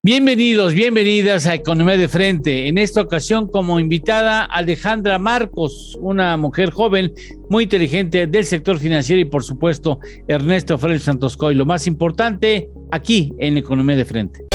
Bienvenidos, bienvenidas a Economía de Frente. En esta ocasión como invitada Alejandra Marcos, una mujer joven, muy inteligente del sector financiero y por supuesto Ernesto Félix Santos Coy. Lo más importante aquí en Economía de Frente.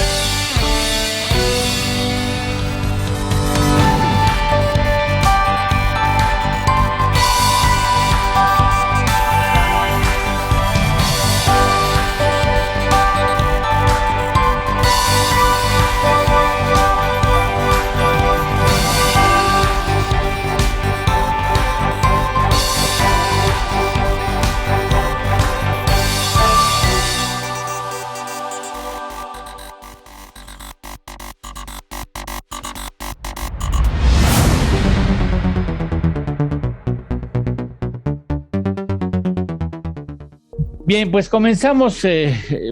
Bien, pues comenzamos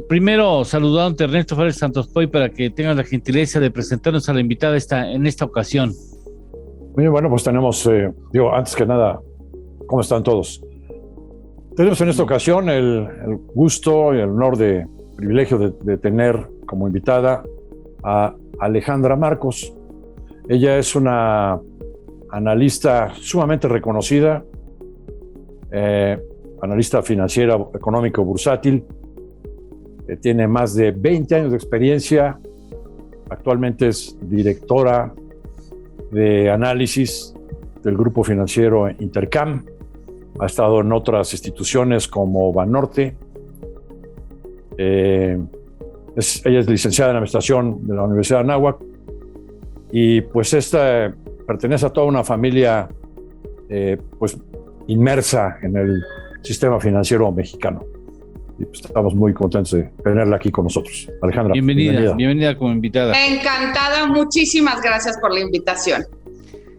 primero saludando a Ernesto Félix Santos Coy para que tengas la gentileza de presentarnos a la invitada en esta ocasión. Muy bueno, pues tenemos, antes que nada, ¿cómo están todos? Tenemos en esta ocasión el gusto y el honor privilegio de tener como invitada a Alejandra Marcos. Ella es una analista sumamente reconocida, analista financiera, económico, bursátil, tiene más de 20 años de experiencia, actualmente es directora de análisis del grupo financiero Intercam, ha estado en otras instituciones como Banorte, ella es licenciada en Administración de la Universidad de Anáhuac y pues pertenece a toda una familia pues inmersa en el sistema financiero mexicano. Y pues estamos muy contentos de tenerla aquí con nosotros. Alejandra, bienvenida como invitada. Encantada, muchísimas gracias por la invitación.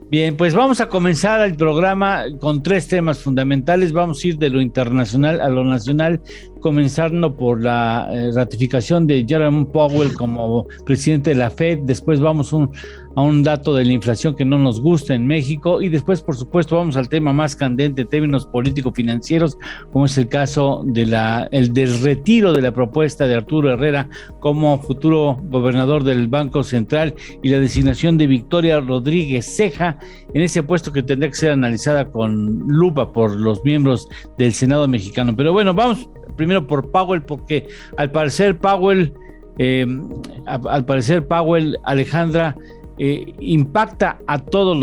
Bien, pues vamos a comenzar el programa con tres temas fundamentales. Vamos a ir de lo internacional a lo nacional, comenzando por la ratificación de Jerome Powell como presidente de la Fed. Después vamos a un dato de la inflación que no nos gusta en México y después, por supuesto, vamos al tema más candente en términos político-financieros, como es el caso del retiro de la propuesta de Arturo Herrera como futuro gobernador del Banco Central y la designación de Victoria Rodríguez Ceja en ese puesto que tendrá que ser analizada con lupa por los miembros del Senado mexicano. Pero bueno, vamos primero por Powell, porque al parecer Powell, Alejandra, impacta a todos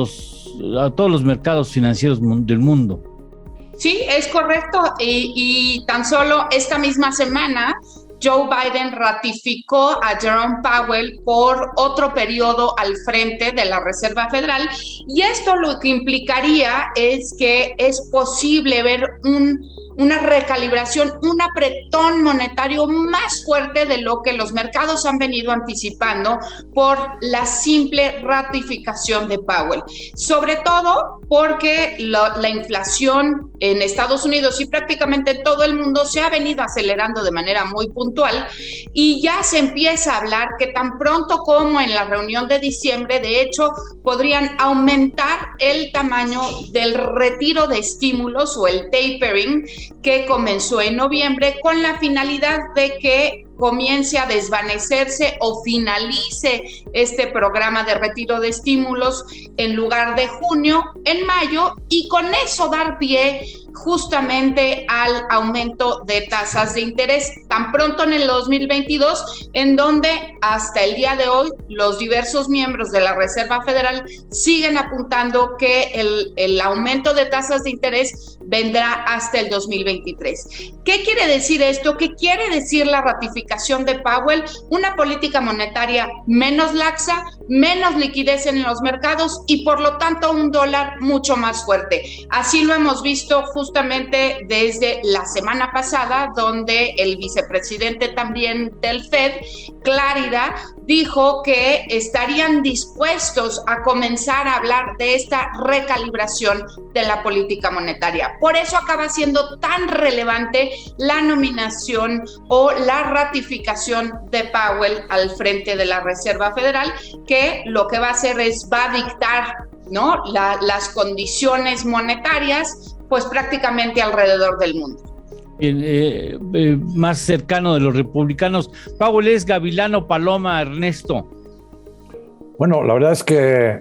los mercados financieros del mundo. Sí, es correcto. Y tan solo esta misma semana Joe Biden ratificó a Jerome Powell por otro periodo al frente de la Reserva Federal, y esto lo que implicaría es que es posible ver una recalibración, un apretón monetario más fuerte de lo que los mercados han venido anticipando por la simple ratificación de Powell. Sobre todo porque la inflación en Estados Unidos y prácticamente en todo el mundo se ha venido acelerando de manera muy puntual, y ya se empieza a hablar que tan pronto como en la reunión de diciembre, de hecho, podrían aumentar el tamaño del retiro de estímulos o el tapering que comenzó en noviembre, con la finalidad de que comience a desvanecerse o finalice este programa de retiro de estímulos en lugar de junio, en mayo, y con eso dar pie justamente al aumento de tasas de interés tan pronto en el 2022, en donde hasta el día de hoy los diversos miembros de la Reserva Federal siguen apuntando que el aumento de tasas de interés vendrá hasta el 2023. ¿Qué quiere decir esto? ¿Qué quiere decir la ratificación de Powell? Una política monetaria menos laxa, menos liquidez en los mercados y por lo tanto un dólar mucho más fuerte. Así lo hemos visto justamente desde la semana pasada, donde el vicepresidente también del Fed, Clarida, dijo que estarían dispuestos a comenzar a hablar de esta recalibración de la política monetaria. Por eso acaba siendo tan relevante la nominación o la ratificación de Powell al frente de la Reserva Federal, que lo que va a hacer es va a dictar, ¿no?, las condiciones monetarias, pues prácticamente alrededor del mundo. más cercano de los republicanos. Powell es Gavilano, Paloma, Ernesto. Bueno, la verdad es que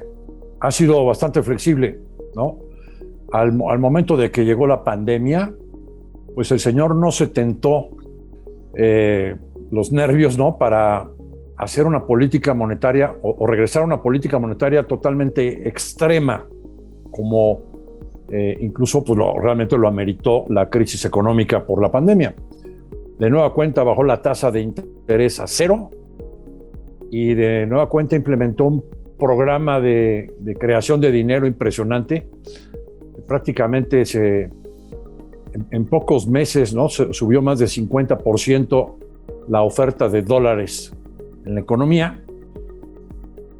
ha sido bastante flexible, ¿no? Al momento de que llegó la pandemia, pues el señor no se tentó los nervios, ¿no? Para hacer una política monetaria o regresar a una política monetaria totalmente extrema, como incluso pues realmente lo ameritó la crisis económica por la pandemia. De nueva cuenta bajó la tasa de interés a 0 y de nueva cuenta implementó un programa de creación de dinero impresionante. Prácticamente en pocos meses, ¿no? Se subió más de 50% la oferta de dólares en la economía.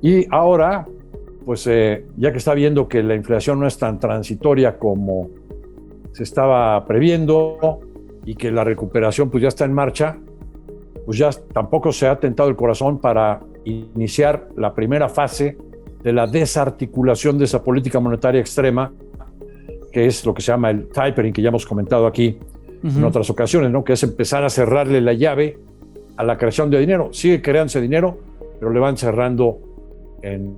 Y ahora, pues ya que está viendo que la inflación no es tan transitoria como se estaba previendo y que la recuperación pues ya está en marcha, pues ya tampoco se ha tentado el corazón para iniciar la primera fase de la desarticulación de esa política monetaria extrema, que es lo que se llama el tapering, que ya hemos comentado aquí en otras ocasiones, ¿no? Que es empezar a cerrarle la llave a la creación de dinero. Sigue creándose dinero, pero le van cerrando en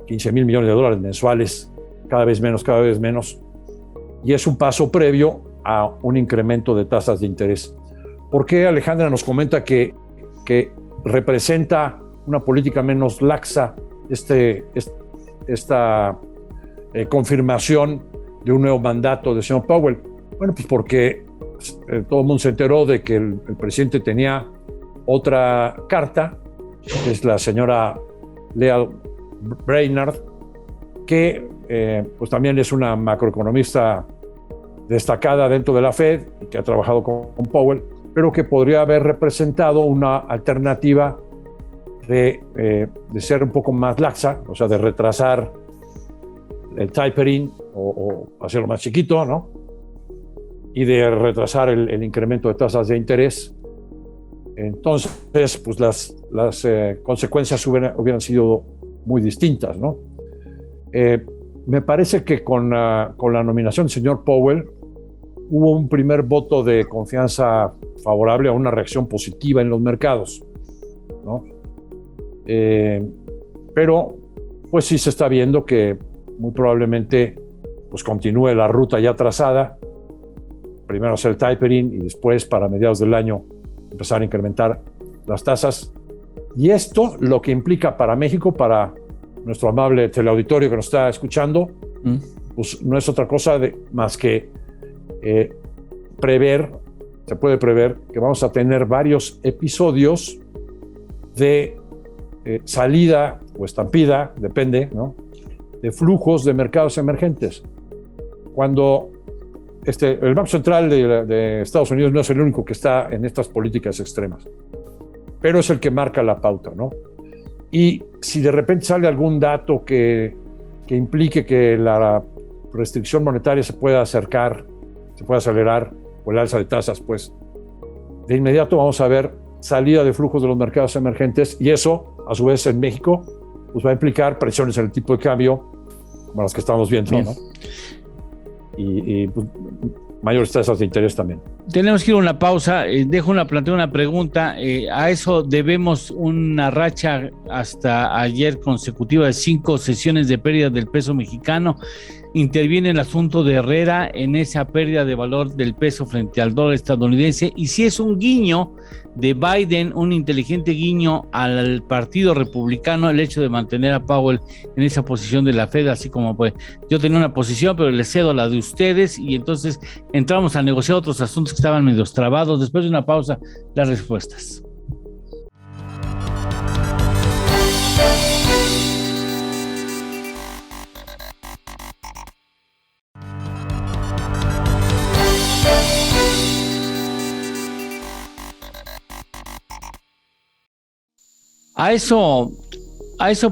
15 mil millones de dólares mensuales, cada vez menos. Y es un paso previo a un incremento de tasas de interés. ¿Por qué Alejandra nos comenta que representa una política menos laxa esta confirmación de un nuevo mandato del señor Powell? Bueno, pues porque todo el mundo se enteró de que el presidente tenía otra carta, que es la señora Lael Brainard, que pues también es una macroeconomista destacada dentro de la Fed y que ha trabajado con Powell, pero que podría haber representado una alternativa de ser un poco más laxa, o sea, de retrasar el tapering o hacerlo más chiquito, ¿no? Y de retrasar el incremento de tasas de interés. Entonces, pues las consecuencias hubieran sido muy distintas, ¿no? Me parece que con la nominación del señor Powell hubo un primer voto de confianza favorable a una reacción positiva en los mercados, ¿no? Pero pues sí se está viendo que muy probablemente pues continúe la ruta ya trazada, primero hacer el tapering y después para mediados del año empezar a incrementar las tasas. Y esto lo que implica para México, para nuestro amable teleauditorio que nos está escuchando, pues no es otra cosa más que se puede prever que vamos a tener varios episodios de salida o estampida, depende, ¿no?, de flujos de mercados emergentes. Cuando el Banco Central de Estados Unidos no es el único que está en estas políticas extremas, pero es el que marca la pauta, ¿no? Y si de repente sale algún dato que implique que la restricción monetaria se pueda acercar, se pueda acelerar, o el alza de tasas, pues de inmediato vamos a ver salida de flujos de los mercados emergentes, y eso, a su vez, en México, pues va a implicar presiones en el tipo de cambio, como las que estamos viendo, ¿no? Y pues, mayores tasas de interés también. Tenemos que ir a una pausa. Planteo una pregunta. A eso debemos una racha hasta ayer consecutiva de 5 sesiones de pérdida del peso mexicano. Interviene el asunto de Herrera en esa pérdida de valor del peso frente al dólar estadounidense, y si es un guiño de Biden, un inteligente guiño al partido republicano, el hecho de mantener a Powell en esa posición de la Fed, así como pues yo tenía una posición pero le cedo a la de ustedes, y entonces entramos a negociar otros asuntos que estaban medio trabados. Después de una pausa, las respuestas. A eso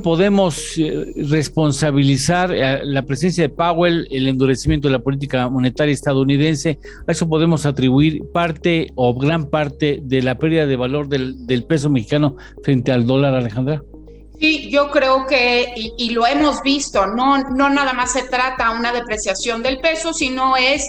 podemos responsabilizar la presencia de Powell, el endurecimiento de la política monetaria estadounidense. A eso podemos atribuir parte o gran parte de la pérdida de valor del peso mexicano frente al dólar, Alejandra. Sí, yo creo que, y lo hemos visto, no nada más se trata de una depreciación del peso, sino es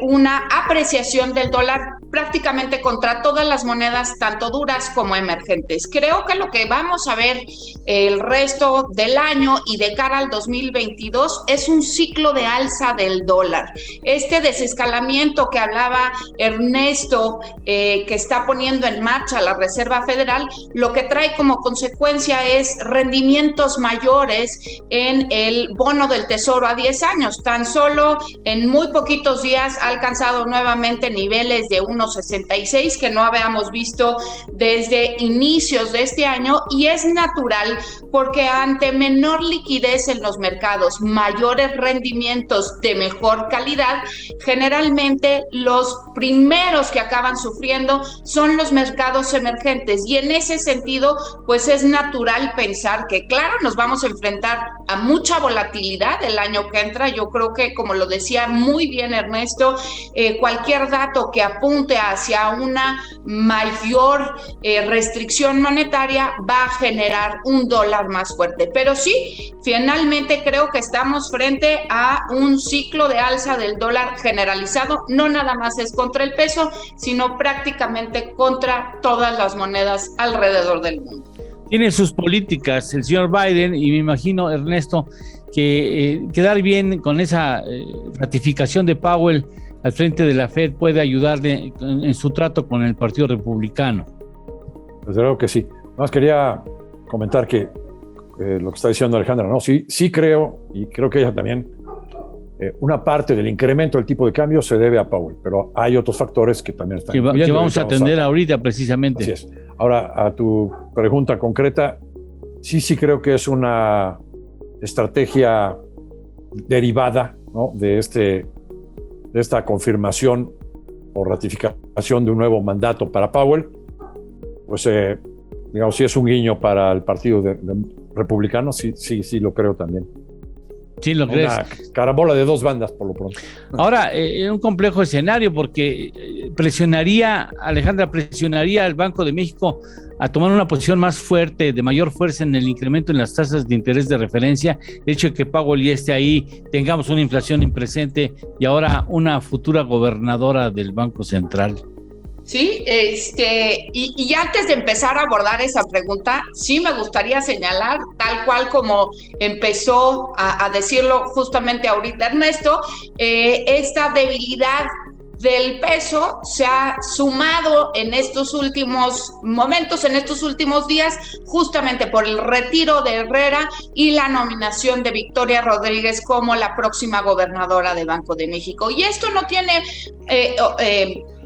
una apreciación del dólar prácticamente contra todas las monedas, tanto duras como emergentes. Creo que lo que vamos a ver el resto del año y de cara al 2022 es un ciclo de alza del dólar. Este desescalamiento que hablaba Ernesto, que está poniendo en marcha la Reserva Federal, lo que trae como consecuencia es rendimientos mayores en el bono del Tesoro a 10 años. Tan solo en muy poquitos días ha alcanzado nuevamente niveles de 1.66 que no habíamos visto desde inicios de este año, y es natural porque ante menor liquidez en los mercados, mayores rendimientos de mejor calidad, generalmente los primeros que acaban sufriendo son los mercados emergentes, y en ese sentido pues es natural pensar que claro, nos vamos a enfrentar a mucha volatilidad el año que entra. Yo creo que, como lo decía muy bien Ernesto, cualquier dato que apunte hacia una mayor restricción monetaria va a generar un dólar más fuerte. Pero sí, finalmente creo que estamos frente a un ciclo de alza del dólar generalizado. No nada más es contra el peso, sino prácticamente contra todas las monedas alrededor del mundo. Tiene sus políticas el señor Biden, y me imagino, Ernesto, que quedar bien con esa ratificación de Powell al frente de la Fed puede ayudarle en su trato con el Partido Republicano. Desde luego que sí. Más quería comentar que lo que está diciendo Alejandra, ¿no? Sí creo, y creo que ella también, una parte del incremento del tipo de cambio se debe a Powell, pero hay otros factores que también están que vamos a atender ahorita precisamente. Así es. Ahora, a tu pregunta concreta, sí creo que es una estrategia derivada, ¿no?, de esta confirmación o ratificación de un nuevo mandato para Powell. Pues, digamos, sí es un guiño para el Partido Republicano, sí lo creo también. Sí, lo crees. Una carambola de dos bandas, por lo pronto. Ahora, un complejo escenario, porque Alejandra presionaría al Banco de México a tomar una posición más fuerte, de mayor fuerza en el incremento en las tasas de interés de referencia. El hecho de que Powell ya esté ahí, tengamos una inflación impresente y ahora una futura gobernadora del Banco Central. Sí, y antes de empezar a abordar esa pregunta, sí me gustaría señalar, tal cual como empezó a decirlo justamente ahorita Ernesto, esta debilidad del peso se ha sumado en estos últimos momentos, en estos últimos días, justamente por el retiro de Herrera y la nominación de Victoria Rodríguez como la próxima gobernadora de Banco de México. Y esto no tiene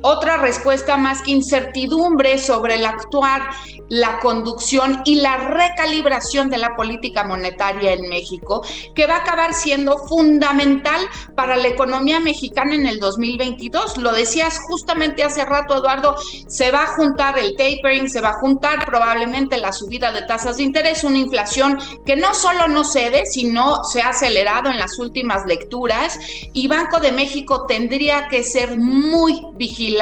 otra respuesta más que incertidumbre sobre el actuar, la conducción y la recalibración de la política monetaria en México, que va a acabar siendo fundamental para la economía mexicana en el 2022. Lo decías justamente hace rato, Eduardo, se va a juntar el tapering, se va a juntar probablemente la subida de tasas de interés, una inflación que no solo no cede, sino se ha acelerado en las últimas lecturas, y Banco de México tendría que ser muy vigilante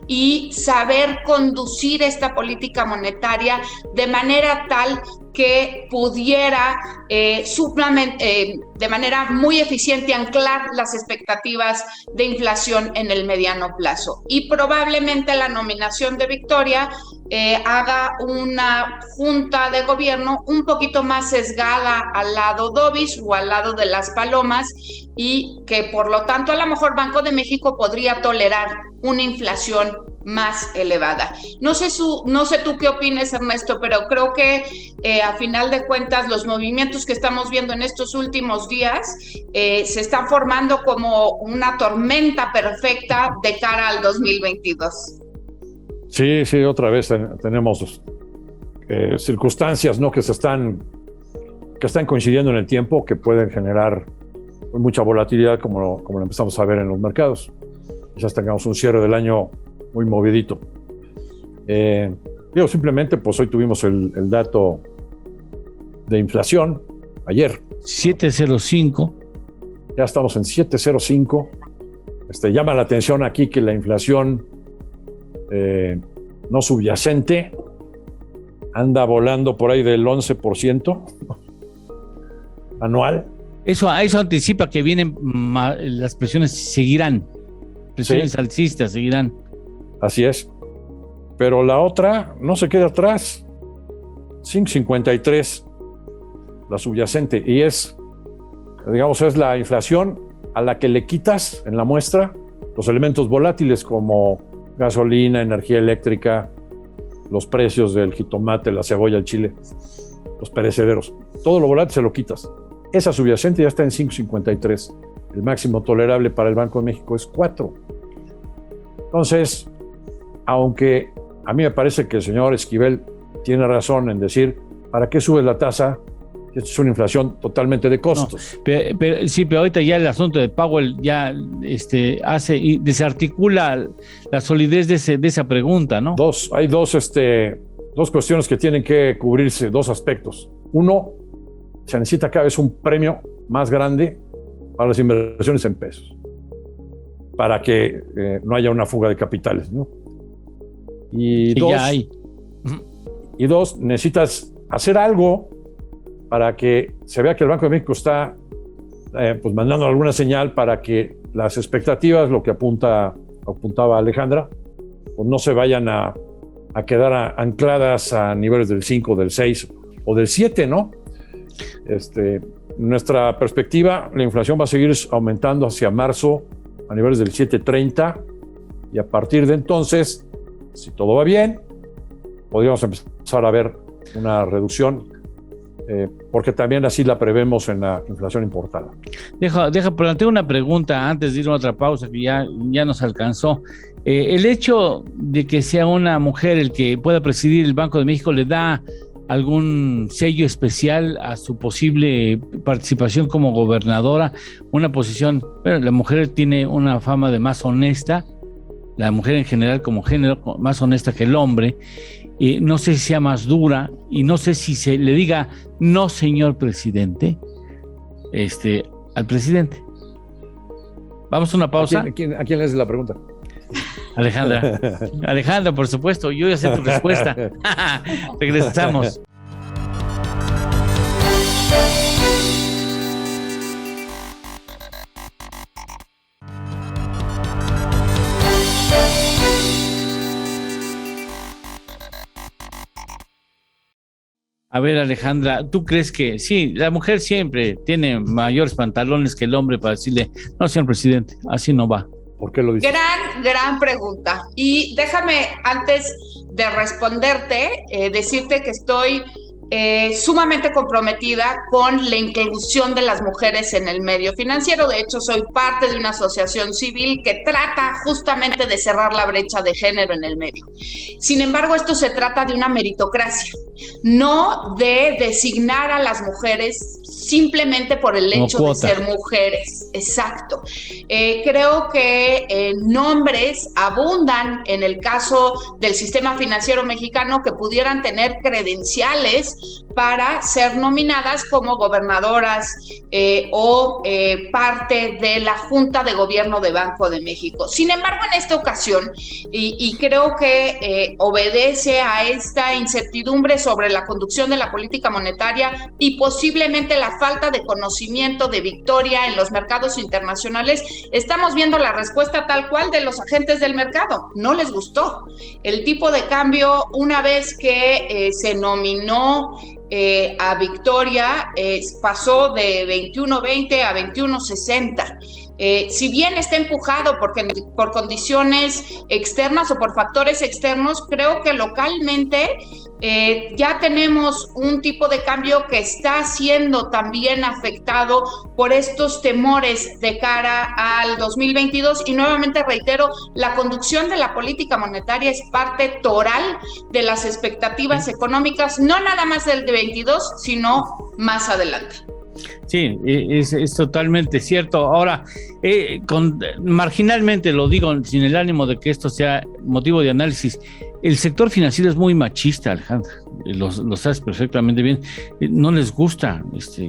y saber conducir esta política monetaria de manera tal que pudiera de manera muy eficiente anclar las expectativas de inflación en el mediano plazo. Y probablemente la nominación de Victoria haga una junta de gobierno un poquito más sesgada al lado Dovish o al lado de las palomas, y que por lo tanto a lo mejor Banco de México podría tolerar una inflación más elevada. No sé tú qué opines, Ernesto, pero creo que a final de cuentas los movimientos que estamos viendo en estos últimos días se están formando como una tormenta perfecta de cara al 2022. Sí, otra vez tenemos circunstancias, ¿no?, que están coincidiendo en el tiempo, que pueden generar mucha volatilidad, como lo empezamos a ver en los mercados. Quizás tengamos un cierre del año muy movidito. Simplemente, pues hoy tuvimos el dato de inflación, ayer. 7.05. Ya estamos en 7.05. Llama la atención aquí que la inflación no subyacente anda volando por ahí del 11% anual. Eso anticipa que vienen las presiones seguirán, presiones alcistas seguirán. Así es. Pero la otra no se queda atrás. 5.53, la subyacente, y es la inflación a la que le quitas en la muestra los elementos volátiles como gasolina, energía eléctrica, los precios del jitomate, la cebolla, el chile, los perecederos. Todo lo volátil se lo quitas. Esa subyacente ya está en 5.53. El máximo tolerable para el Banco de México es 4. Entonces, aunque a mí me parece que el señor Esquivel tiene razón en decir, ¿para qué sube la tasa? Esto es una inflación totalmente de costos. No, pero ahorita ya el asunto de Powell ya hace y desarticula la solidez de esa pregunta, ¿no? Hay dos cuestiones que tienen que cubrirse, dos aspectos. Uno, se necesita cada vez un premio más grande para las inversiones en pesos, para que no haya una fuga de capitales, ¿no? Y dos, necesitas hacer algo para que se vea que el Banco de México está pues mandando alguna señal para que las expectativas, lo que apuntaba Alejandra, pues no se vayan a quedar ancladas a niveles del 5, del 6 o del 7, ¿no? Nuestra perspectiva, la inflación va a seguir aumentando hacia marzo a niveles del 7.30 y a partir de entonces, si todo va bien, podríamos empezar a ver una reducción, porque también así la prevemos en la inflación importada. Planteo una pregunta antes de ir a otra pausa que ya nos alcanzó. El hecho de que sea una mujer el que pueda presidir el Banco de México, ¿le da algún sello especial a su posible participación como gobernadora? Una posición, bueno, la mujer tiene una fama de más honesta, la mujer en general como género, más honesta que el hombre. No sé si sea más dura y no sé si se le diga no, señor presidente, al presidente. Vamos a una pausa. ¿A quién le haces la pregunta? Alejandra, por supuesto, yo ya sé tu respuesta. Regresamos. A ver, Alejandra, ¿tú crees que sí, la mujer siempre tiene mayores pantalones que el hombre para decirle, no, señor presidente, así no va? ¿Por qué lo dices? Gran pregunta. Y déjame, antes de responderte, decirte que estoy sumamente comprometida con la inclusión de las mujeres en el medio financiero. De hecho, soy parte de una asociación civil que trata justamente de cerrar la brecha de género en el medio. Sin embargo, esto se trata de una meritocracia, no de designar a las mujeres simplemente por el hecho de ser mujeres. Exacto. Creo que nombres abundan en el caso del sistema financiero mexicano que pudieran tener credenciales para ser nominadas como gobernadoras o parte de la Junta de Gobierno de Banco de México. Sin embargo, en esta ocasión, y creo que obedece a esta incertidumbre sobre la conducción de la política monetaria y posiblemente la falta de conocimiento de Victoria en los mercados internacionales, estamos viendo la respuesta tal cual de los agentes del mercado. No les gustó. El tipo de cambio, una vez que se nominó a Victoria, pasó de 21.20 a 21.60. Si bien está empujado por condiciones externas o por factores externos, creo que localmente ya tenemos un tipo de cambio que está siendo también afectado por estos temores de cara al 2022 y nuevamente reitero, la conducción de la política monetaria es parte toral de las expectativas económicas, no nada más del de 22, sino más adelante. Sí, es totalmente cierto. Ahora, marginalmente lo digo sin el ánimo de que esto sea motivo de análisis, el sector financiero es muy machista, Alejandra, lo sabes perfectamente bien. No les gusta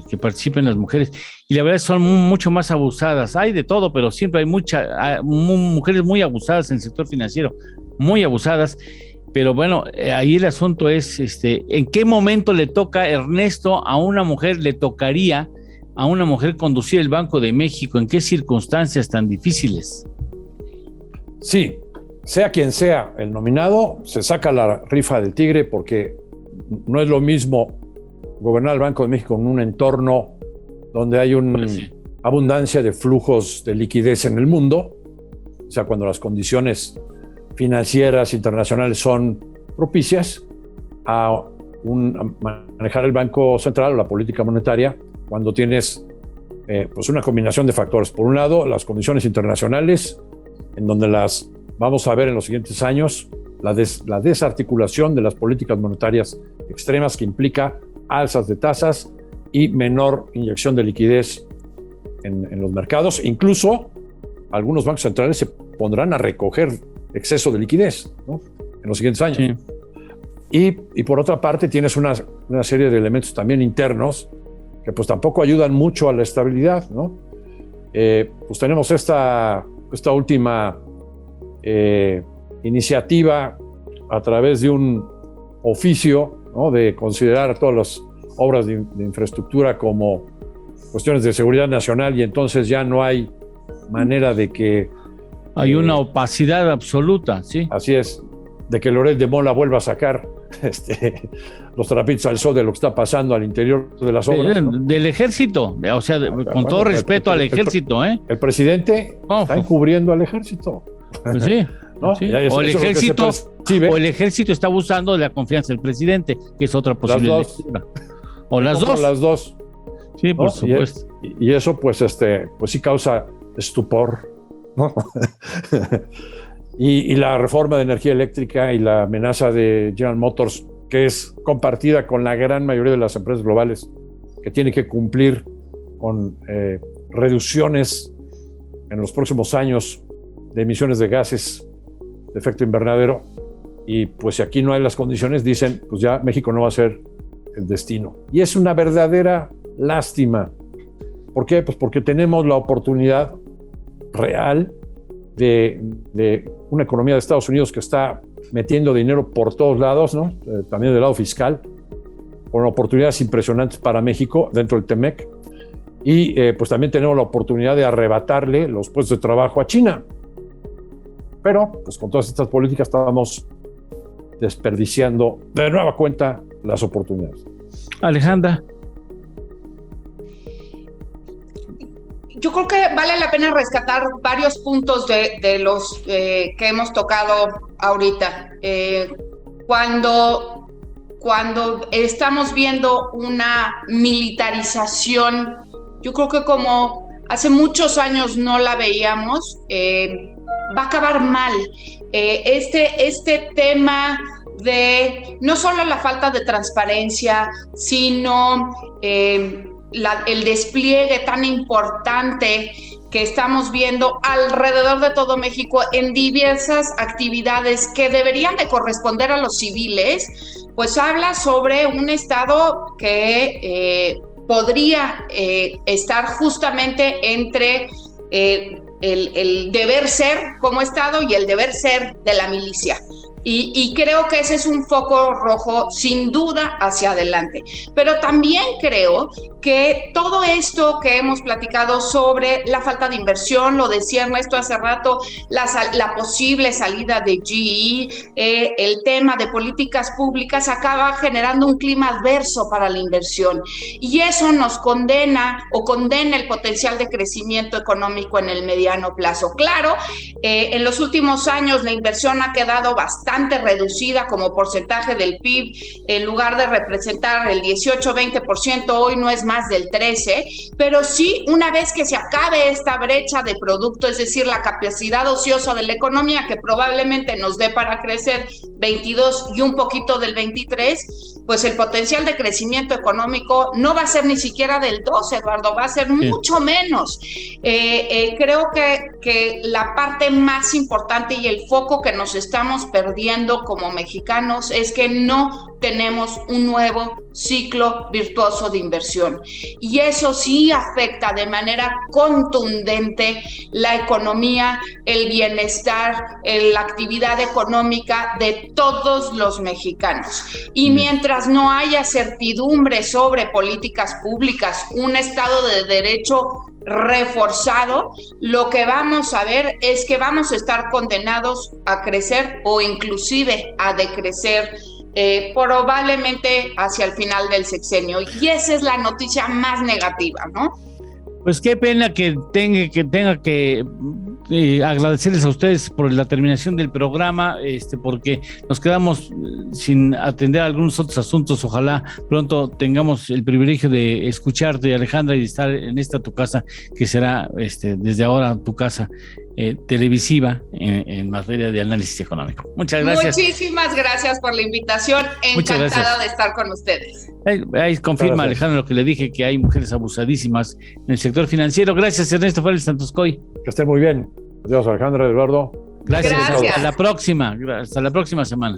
que participen las mujeres y la verdad son mucho más abusadas. Hay de todo, pero siempre hay mujeres muy abusadas en el sector financiero, muy abusadas. Pero bueno, ahí el asunto es, ¿en qué momento le toca, Ernesto, a una mujer le tocaría a una mujer conducir el Banco de México? ¿En qué circunstancias tan difíciles? Sí, sea quien sea el nominado, se saca la rifa del tigre, porque no es lo mismo gobernar el Banco de México en un entorno donde hay una abundancia de flujos de liquidez en el mundo, o sea, cuando las condiciones financieras internacionales son propicias, a manejar el Banco Central o la política monetaria cuando tienes pues una combinación de factores. Por un lado, las condiciones internacionales, en donde las vamos a ver en los siguientes años, la desarticulación de las políticas monetarias extremas, que implica alzas de tasas y menor inyección de liquidez en los mercados. Incluso algunos bancos centrales se pondrán a recoger exceso de liquidez, ¿no?, en los siguientes años. Sí. Y por otra parte tienes una serie de elementos también internos que pues tampoco ayudan mucho a la estabilidad, ¿no? Pues tenemos esta última iniciativa a través de un oficio, ¿no?, de considerar todas las obras de infraestructura como cuestiones de seguridad nacional, y entonces ya no hay manera de que... Hay una opacidad absoluta, ¿sí? Así es, de que Loret de Mola vuelva a sacar los trapitos al sol de lo que está pasando al interior de las obras, ¿no? Del ejército, o sea, con todo respeto al ejército, ¿eh? El presidente está encubriendo al ejército. Pues sí, ¿no? Sí. O el ejército está abusando de la confianza del presidente, que es otra posible lectura. O las dos. Las dos. Sí, por supuesto. Y eso, pues sí causa estupor, ¿no? y la reforma de energía eléctrica y la amenaza de General Motors, que es compartida con la gran mayoría de las empresas globales, que tiene que cumplir con reducciones en los próximos años de emisiones de gases de efecto invernadero. Y pues si aquí no hay las condiciones, dicen, pues ya México no va a ser el destino. Y es una verdadera lástima. ¿Por qué? Pues porque tenemos la oportunidad real de una economía de Estados Unidos que está metiendo dinero por todos lados, ¿no? También del lado fiscal, con oportunidades impresionantes para México dentro del TEMEC. Y pues también tenemos la oportunidad de arrebatarle los puestos de trabajo a China. Pero pues con todas estas políticas estamos desperdiciando de nueva cuenta las oportunidades. Alejandra. Yo creo que vale la pena rescatar varios puntos de los que hemos tocado ahorita. Cuando estamos viendo una militarización, yo creo que como hace muchos años no la veíamos, va a acabar mal. Este tema de no solo la falta de transparencia, sino el despliegue tan importante que estamos viendo alrededor de todo México en diversas actividades que deberían de corresponder a los civiles, pues habla sobre un Estado que podría estar justamente entre el deber ser como Estado y el deber ser de la milicia. Y creo que ese es un foco rojo sin duda hacia adelante. Pero también creo que todo esto que hemos platicado sobre la falta de inversión, lo decía Ernesto hace rato, la posible salida de GE, el tema de políticas públicas acaba generando un clima adverso para la inversión. Y eso nos condena el potencial de crecimiento económico en el mediano plazo. Claro, en los últimos años la inversión ha quedado bastante reducida como porcentaje del PIB, en lugar de representar el 18-20%, hoy no es más del 13%, pero sí, una vez que se acabe esta brecha de producto, es decir, la capacidad ociosa de la economía, que probablemente nos dé para crecer 22 y un poquito del 23%, pues el potencial de crecimiento económico no va a ser ni siquiera del 12%, Eduardo, va a ser mucho menos. Creo que la parte más importante y el foco que nos estamos perdiendo como mexicanos es que no tenemos un nuevo ciclo virtuoso de inversión. Y eso sí afecta de manera contundente la economía, el bienestar, la actividad económica de todos los mexicanos. Y mientras no haya certidumbre sobre políticas públicas, un Estado de Derecho reforzado, lo que vamos a ver es que vamos a estar condenados a crecer o inclusive a decrecer probablemente hacia el final del sexenio. Y esa es la noticia más negativa, ¿no? Pues qué pena que tenga que agradecerles a ustedes por la terminación del programa, porque nos quedamos sin atender algunos otros asuntos. Ojalá pronto tengamos el privilegio de escucharte, Alejandra, y de estar en esta tu casa, que será desde ahora tu casa televisiva en materia de análisis económico. Muchas gracias. Muchísimas gracias por la invitación. Encantada de estar con ustedes. Ahí confirma Alejandra lo que le dije, que hay mujeres abusadísimas en el sector financiero. Gracias, Ernesto Félix Santoscoy. Que estén muy bien. Adiós, Alejandra, Eduardo. Gracias. Gracias. Hasta la próxima semana.